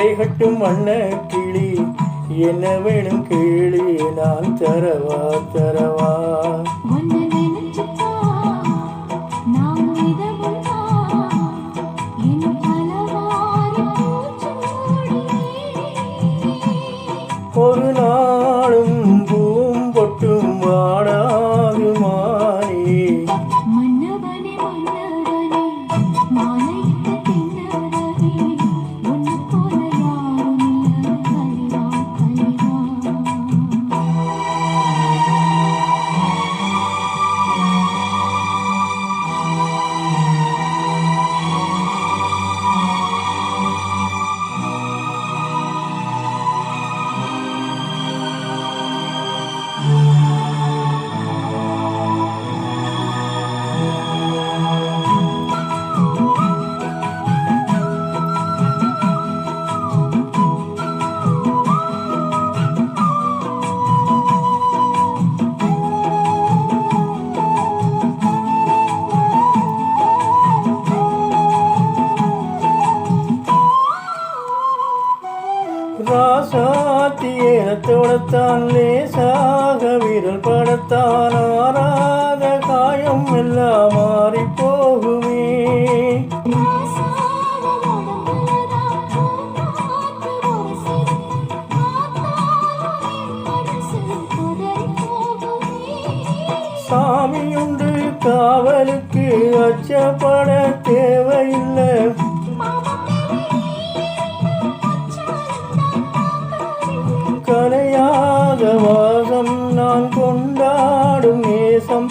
சேலை கட்டும் வண்ண கிளி என்ன வேணும் கேளி நான் தரவா தரவா ஒரு நாளும் பூவும் பொட்டும் வாடாது மானே ராசாத்தியத்தோடத்தான் லேசாக விரல் படத்தான் ஆறாத காயம் எல்லாம் மாறி போகுமே சாமியுண்டு காவலுக்கு அச்சப்பட தேவையில்லை கலையாத வாசம் நான் கொண்டாடும் நேசம்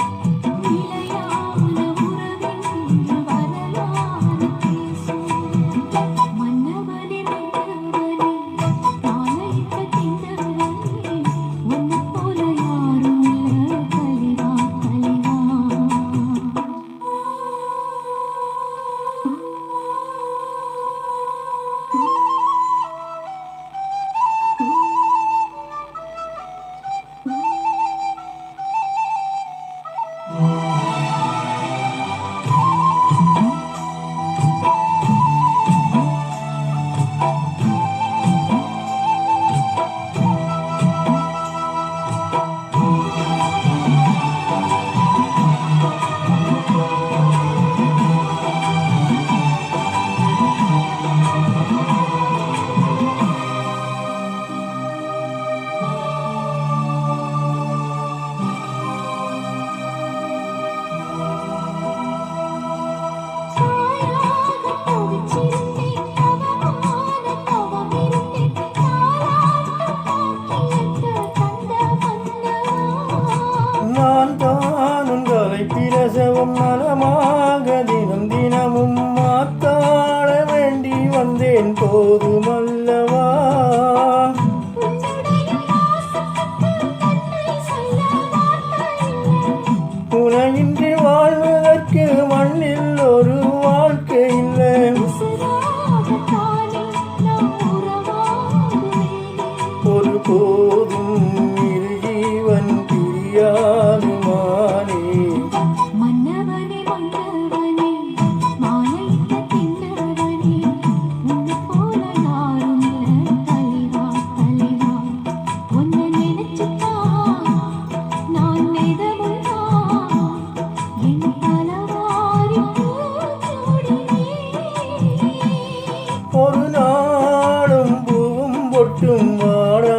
பிரசவம் நலமாக தினம் தினமும் மாத்தாட வேண்டி வந்தேன் போதுமல்லவா உனையின்றி வாழ்வதற்கு மண்ணில் ஒரு வாழ்க்கை இல்லை ஒரு போதும் இரு ஜீவன் பிரியாது மானே ஒரு நாளும் பூவும் பொட்டும் வாடா